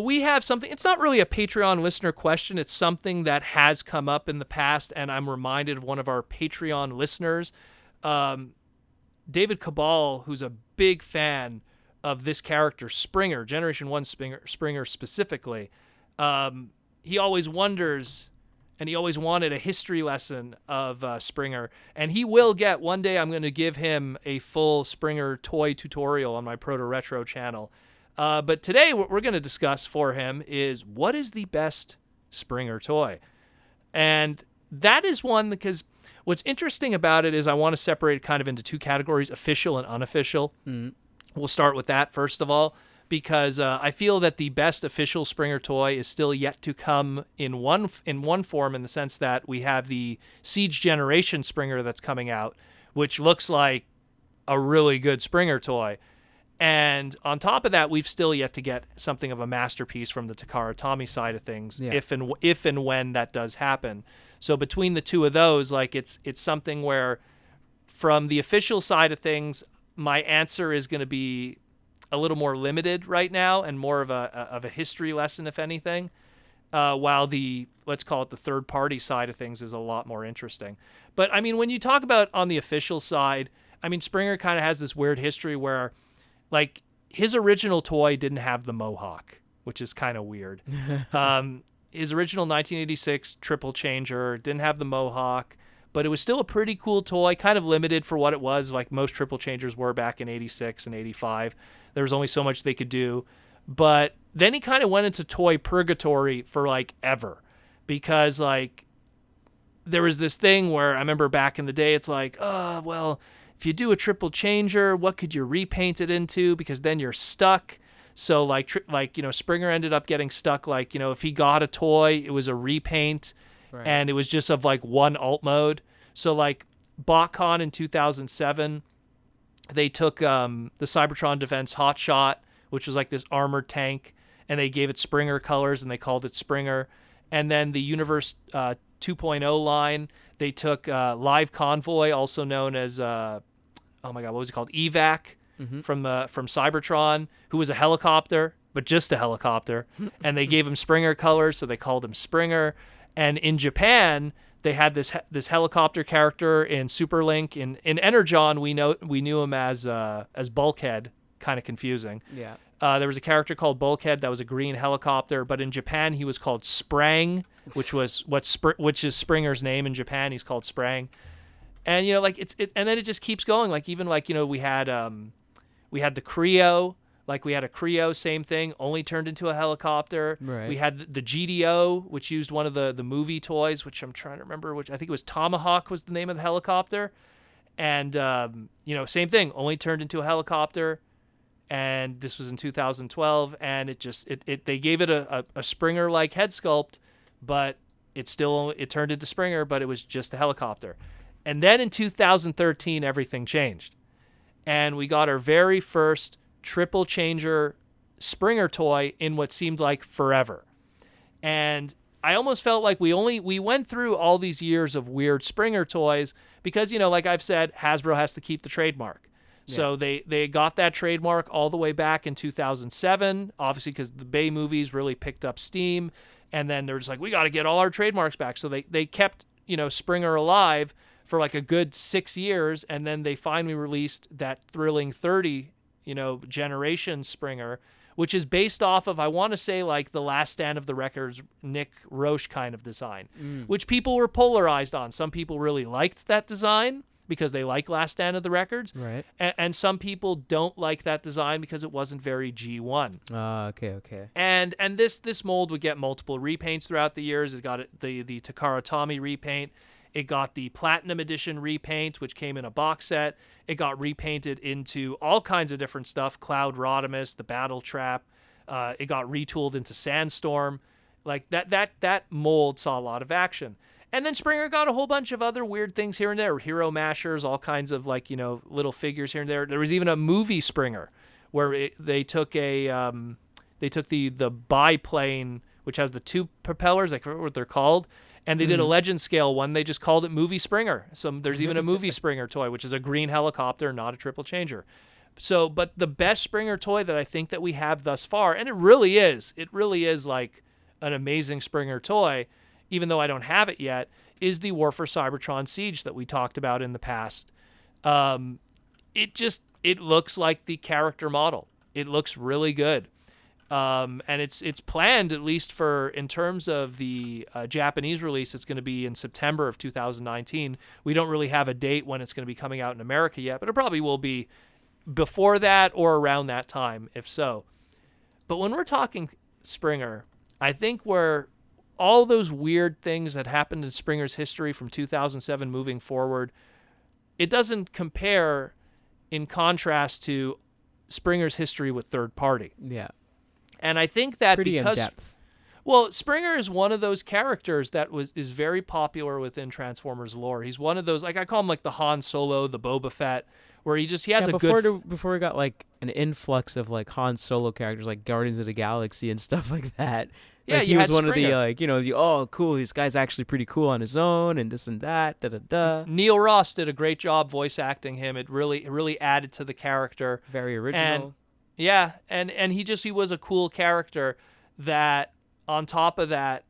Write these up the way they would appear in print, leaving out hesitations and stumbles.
We have something, it's not really a Patreon listener question. It's something that has come up in the past, and I'm reminded of one of our Patreon listeners, David Cabal, who's a big fan of this character, Springer, Generation 1 Springer specifically. He always wonders, and he always wanted a history lesson of Springer, and he will get, one day I'm going to give him a full Springer toy tutorial on my Proto Retro channel. But today what we're going to discuss for him is what is the best Springer toy? And that is one because what's interesting about it is I want to separate it kind of into two categories, official and unofficial. We'll start with that first of all, because I feel that the best official Springer toy is still yet to come in one form, in the sense that we have the Siege Generation Springer that's coming out, which looks like a really good Springer toy. And on top of that, we've still yet to get something of a masterpiece from the Takara Tomy side of things, if and when that does happen. So between the two of those, like it's something where, from the official side of things, my answer is going to be a little more limited right now and more of a history lesson, if anything. While the, let's call it the third party side of things, is a lot more interesting. But I mean, when you talk about on the official side, I mean, Springer kind of has this weird history where, like, his original toy didn't have the mohawk, which is kind of weird. His original 1986 Triple Changer didn't have the mohawk, but it was still a pretty cool toy, kind of limited for what it was, like most Triple Changers were back in 86 and 85. There was only so much they could do. But then he kind of went into toy purgatory for, like, ever. Because, like, there was this thing where I remember back in the day, it's like, oh, well, if you do a Triple Changer, what could you repaint it into? Because then you're stuck. So, like Springer ended up getting stuck. Like, if he got a toy, it was a repaint. Right. And it was just of, like, one alt mode. So, like, BotCon in 2007, they took the Cybertron Defense Hotshot, which was like this armored tank, and they gave it Springer colors, and they called it Springer. And then the Universe 2.0 line, they took Live Convoy, also known as, what was it called? Evac, from Cybertron, who was a helicopter, but just a helicopter. And they gave him Springer colors, so they called him Springer. And in Japan, they had this helicopter character in Super Link. In Energon, we knew him as Bulkhead, kind of confusing. Yeah. There was a character called Bulkhead that was a green helicopter, but in Japan he was called Sprang, which is Springer's name in Japan. He's called Sprang, and and then it just keeps going. Like, even like we had the Creo. Like, we had a Creo, same thing, only turned into a helicopter. Right. We had the GDO, which used one of the movie toys, which I'm trying to remember, which I think it was Tomahawk was the name of the helicopter. And, same thing, only turned into a helicopter. And this was in 2012. And they gave it a Springer-like head sculpt, but it turned into Springer, but it was just a helicopter. And then in 2013, everything changed. And we got our very first Triple Changer Springer toy in what seemed like forever. And I almost felt like we went through all these years of weird Springer toys because, like I've said, Hasbro has to keep the trademark. Yeah. So they got that trademark all the way back in 2007, obviously because the Bay movies really picked up steam. And then they're just like, we got to get all our trademarks back. So they kept, Springer alive for like a good 6 years. And then they finally released that thrilling 30 Generation Springer, which is based off of, I want to say, like the Last Stand of the Records Nick Roche kind of design, which people were polarized on. Some people really liked that design because they like Last Stand of the Records, right? And some people don't like that design because it wasn't very G1. Okay. And this mold would get multiple repaints throughout the years. It got the Takara Tomy repaint. It got the Platinum Edition repaint, which came in a box set. It got repainted into all kinds of different stuff. Cloud Rodimus, the Battle Trap. It got retooled into Sandstorm. Like, that mold saw a lot of action. And then Springer got a whole bunch of other weird things here and there. Hero Mashers, all kinds of, like, little figures here and there. There was even a movie Springer where they took the biplane, which has the two propellers, I forget what they're called, and they did a legend scale one. They just called it Movie Springer. So there's even a Movie Springer toy, which is a green helicopter, not a Triple Changer. So, but the best Springer toy that I think that we have thus far, and it really is like an amazing Springer toy, even though I don't have it yet, is the War for Cybertron Siege that we talked about in the past. It looks like the character model. It looks really good. And it's planned, at least for in terms of the Japanese release, it's going to be in September of 2019. We don't really have a date when it's going to be coming out in America yet, but it probably will be before that or around that time, if so. But when we're talking Springer, I think where all those weird things that happened in Springer's history from 2007 moving forward, it doesn't compare in contrast to Springer's history with third party. Yeah. And I think that Pretty because, in-depth. well, Springer is one of those characters that is very popular within Transformers lore. He's one of those, like I call him like the Han Solo, the Boba Fett, where he has a good. Before we got like an influx of like Han Solo characters like Guardians of the Galaxy and stuff like that. Yeah, like, you he was had one of the Springer. oh cool, this guy's actually pretty cool on his own and this and that. Da da da. Neil Ross did a great job voice acting him. It really added to the character. Very original. And yeah, and he was a cool character that on top of that,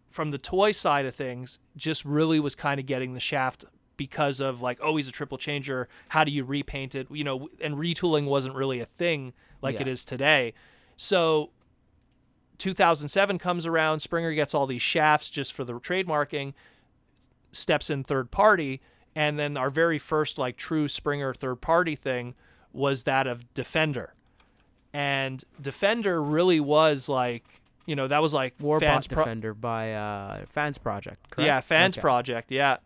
from the toy side of things, just really was kind of getting the shaft because of like, oh, he's a triple changer. How do you repaint it? And retooling wasn't really a thing like it is today. So 2007 comes around, Springer gets all these shafts just for the trademarking, steps in third party, and then our very first like true Springer third party thing was that of Defender. And Defender really was like, that was like Warbot Defender by Fans Project, correct? Yeah, Fans Project, yeah.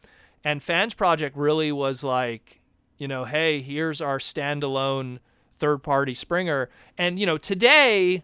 And Fans Project really was like, hey, here's our standalone third-party Springer. And, today,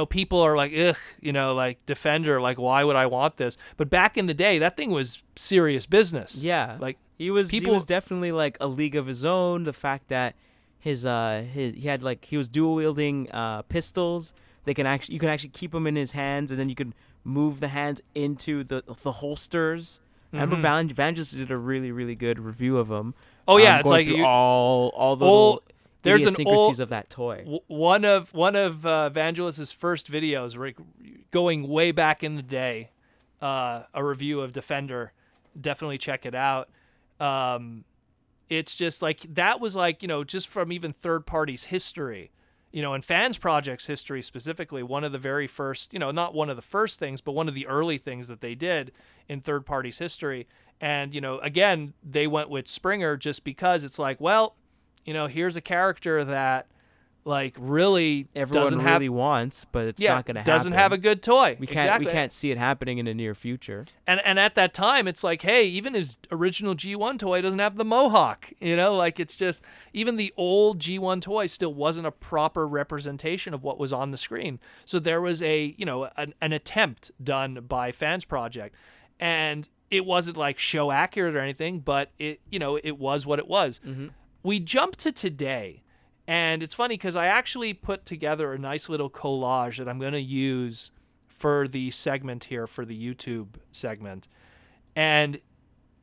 people are like, ugh, like Defender, like, why would I want this? But back in the day, that thing was serious business. Yeah. Like, he was definitely like a league of his own. The fact that he was dual wielding pistols. You can actually keep them in his hands, and then you can move the hands into the holsters. I remember Vangelis did a really, really good review of them. Oh yeah, it's like all the little idiosyncrasies of that toy. One of Vangelis's first videos, going way back in the day, a review of Defender. Definitely check it out. It's just like that was like just from even third parties' history. And Fans Project's history specifically, one of the very first, not one of the first things, but one of the early things that they did in third parties' history. And, again, they went with Springer just because it's like, well, here's a character that like really everyone really wants, but it's not going to happen. Doesn't have a good toy. We can't see it happening in the near future. And at that time, it's like, hey, even his original G1 toy doesn't have the mohawk. Like it's just even the old G1 toy still wasn't a proper representation of what was on the screen. So there was an attempt done by Fans Project, and it wasn't like show accurate or anything, but it was what it was. Mm-hmm. We jump to today. And it's funny because I actually put together a nice little collage that I'm going to use for the segment here, for the YouTube segment. And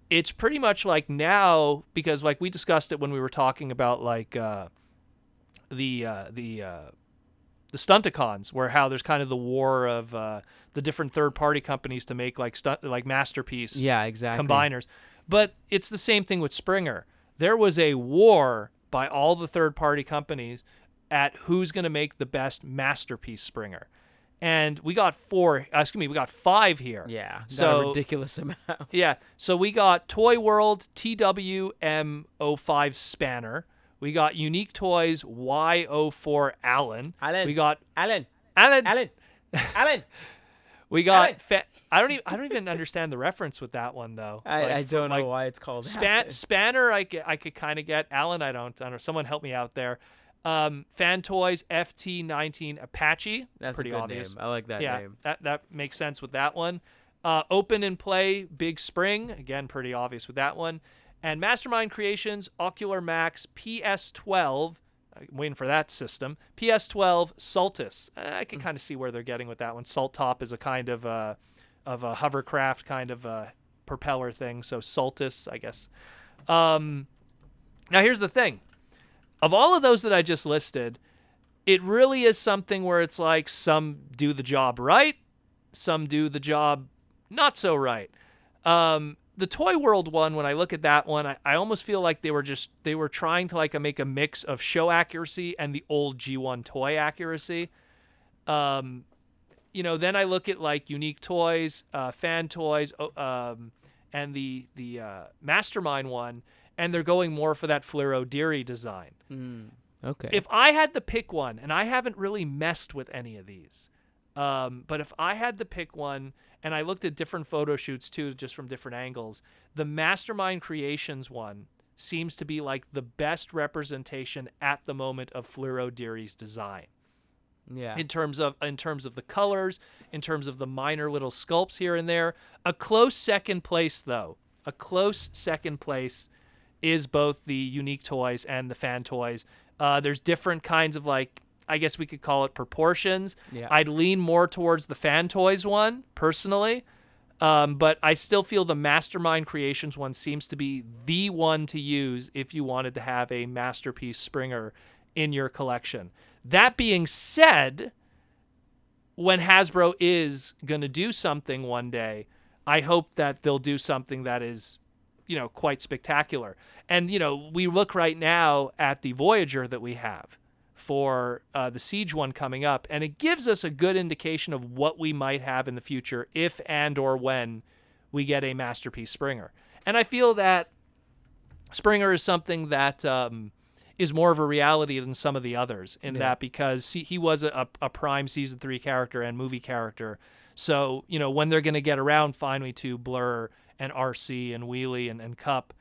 it's pretty much like now, because like we discussed it when we were talking about like the Stunticons, where how there's kind of the war of the different third-party companies to make like masterpiece combiners. But it's the same thing with Springer. There was a war by all the third-party companies at who's going to make the best masterpiece Springer. And we got 5 here. Yeah, got a ridiculous amount. Yeah, so we got Toy World TWM05 Spanner. We got Unique Toys Y04 Allen. Allen. We got Allen. We got I don't even understand the reference with that one though. I don't know why it's called Spanner. I could kind of get. Allen, I don't know. Someone help me out there. Fan Toys FT19 Apache. That's pretty a good obvious. name. I like that name. That makes sense with that one. Open and Play Big Spring, again pretty obvious with that one. And Mastermind Creations Ocular Max PS12. I'm waiting for that system. PS12 Saltus. I can kind of see where they're getting with that one. Salt Top is a kind of a hovercraft kind of a propeller thing. So Saltus, I guess. Now here's the thing. of all of those that I just listed, it really is something where it's like some do the job right, some do the job not so right. The Toy World one, when I look at that one, I almost feel like they were trying to like make a mix of show accuracy and the old G1 toy accuracy. Then I look at like Unique Toys, Fan Toys, and the Mastermind one, and they're going more for that Fluoro Deary design. Okay. If I had to pick one, and I haven't really messed with any of these, but if I had to pick one, and I looked at different photo shoots too, just from different angles, the Mastermind Creations one seems to be like the best representation at the moment of Fluoro Deary's design. Yeah. In terms of the colors, in terms of the minor little sculpts here and there. A close second place, though. A close second place is both the Unique Toys and the Fan Toys. There's different kinds of, like, I guess we could call it proportions. Yeah. I'd lean more towards the Fan Toys one, personally. But I still feel the Mastermind Creations one seems to be the one to use if you wanted to have a masterpiece Springer in your collection. That being said, when Hasbro is going to do something one day, I hope that they'll do something that is, quite spectacular. And, we look right now at the Voyager that we have for the Siege one coming up, and it gives us a good indication of what we might have in the future if and or when we get a Masterpiece Springer. And I feel that Springer is something that is more of a reality than some of the others in that, because he was a prime season 3 character and movie character. So, when they're going to get around finally to Blur and RC and Wheelie and Cup,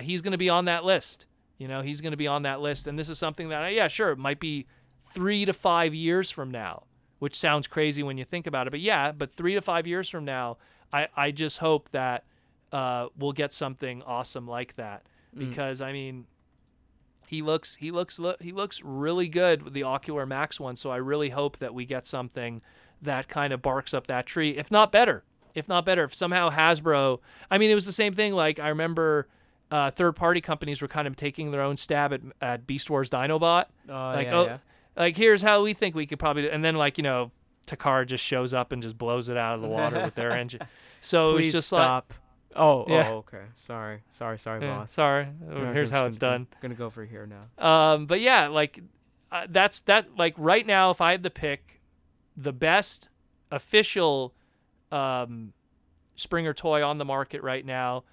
he's going to be on that list. He's going to be on that list. And this is something that, sure, it might be 3 to 5 years from now, which sounds crazy when you think about it. But 3 to 5 years from now, I just hope that we'll get something awesome like that. Because, he looks really good with the Ocular Max one, so I really hope that we get something that kind of barks up that tree, if not better. If somehow Hasbro, it was the same thing. Like, I remember third-party companies were kind of taking their own stab at Beast Wars Dinobot. Like, here's how we think we could probably do, and then Takara just shows up and just blows it out of the water with their engine. So Please it's just stop. like, okay. Sorry, boss. Sorry. No, Here's how it's done. Gonna go for here now. But yeah, that's that. Like, right now, if I had to pick the best official Springer toy on the market right now,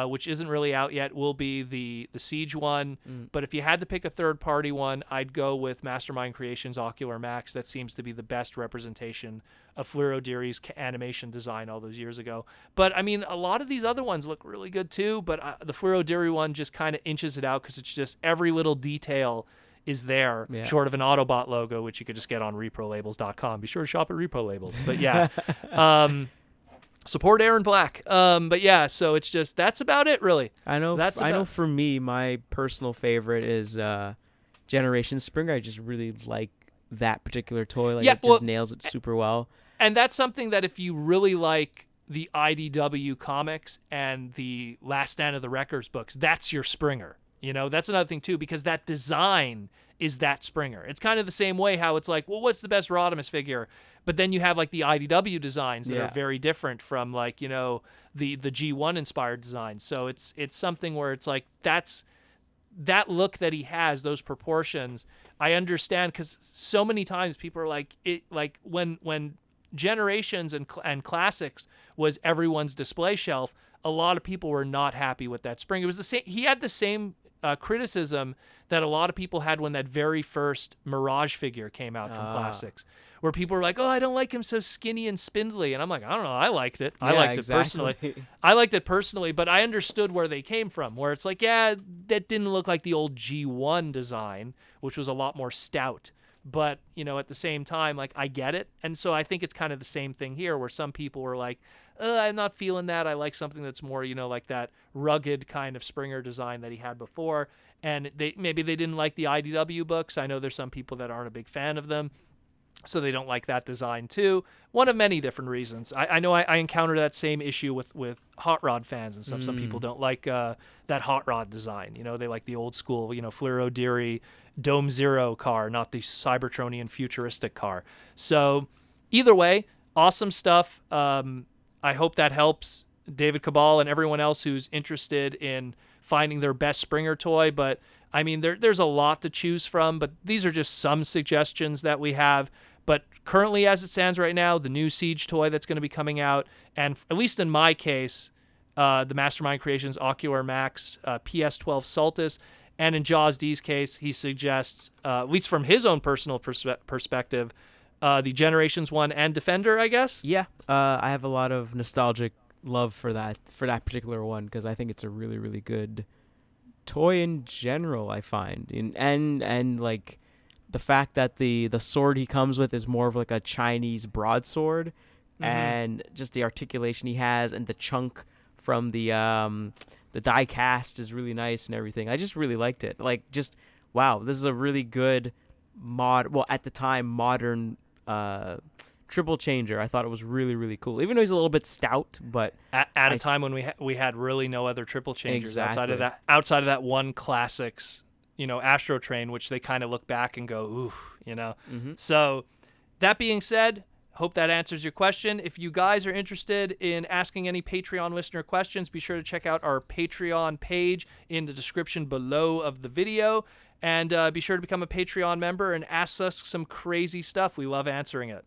which isn't really out yet, will be the Siege one. But if you had to pick a third-party one, I'd go with Mastermind Creations Ocular Max. That seems to be the best representation of Fluoro Deary's animation design all those years ago. But, a lot of these other ones look really good too, but the Fluoro Deary one just kind of inches it out because it's just every little detail is there, short of an Autobot logo, which you could just get on reprolabels.com. Be sure to shop at Repro Labels. But yeah. Support Aaron Black. But yeah, so it's just, that's about it, really. I know for me, my personal favorite is Generation Springer. I just really like that particular toy. It just nails it super well. And that's something that if you really like the IDW comics and the Last Stand of the Wreckers books, that's your Springer. That's another thing too, because that design is that Springer. It's kind of the same way how it's like, well, what's the best Rodimus figure? But then you have the IDW designs that are very different from the G1 inspired designs. So it's something where it's like, that's that look that he has, those proportions. I understand, because so many times people are like, when Generations and Classics was everyone's display shelf, a lot of people were not happy with that Spring. It was the same. He had the same criticism that a lot of people had when that very first Mirage figure came out from Classics, where people were like, "Oh, I don't like him so skinny and spindly," and I'm like, "I don't know. I liked it. I liked it personally. I liked it personally, but I understood where they came from. Where it's like, that didn't look like the old G1 design, which was a lot more stout." But, at the same time, I get it. And so I think it's kind of the same thing here, where some people were like, I'm not feeling that. I like something that's more, like that rugged kind of Springer design that he had before. And maybe they didn't like the IDW books. I know there's some people that aren't a big fan of them. so they don't like that design too. One of many different reasons. I know I encounter that same issue with hot rod fans and stuff. Some people don't like that hot rod design. You know, they like the old school, Fleero Deary Dome Zero car, not the Cybertronian futuristic car. So either way, awesome stuff. I hope that helps David Cabal and everyone else who's interested in finding their best Springer toy. But I mean, there's a lot to choose from, but these are just some suggestions that we have. But currently, as it stands right now, the new Siege toy that's going to be coming out, and at least in my case, the Mastermind Creations Ocular Max PS12 Saltus, and in Jaws D's case, he suggests, at least from his own personal perspective, the Generations 1 and Defender, I guess? Yeah, I have a lot of nostalgic love for that particular one because I think it's a really, really good toy in general, I find. And like the fact that the sword he comes with is more of like a Chinese broadsword, and just the articulation he has and the chunk from the die cast is really nice and everything. I just really liked it. Like, just wow, this is a really good at the time modern triple changer. I thought it was really, really cool, even though he's a little bit stout, but at a time when we had really no other triple changers outside of that one classics, Astro Train, which they kind of look back and go, ooh, So that being said, hope that answers your question. If you guys are interested in asking any Patreon listener questions, be sure to check out our Patreon page in the description below of the video, and be sure to become a Patreon member and ask us some crazy stuff. We love answering it.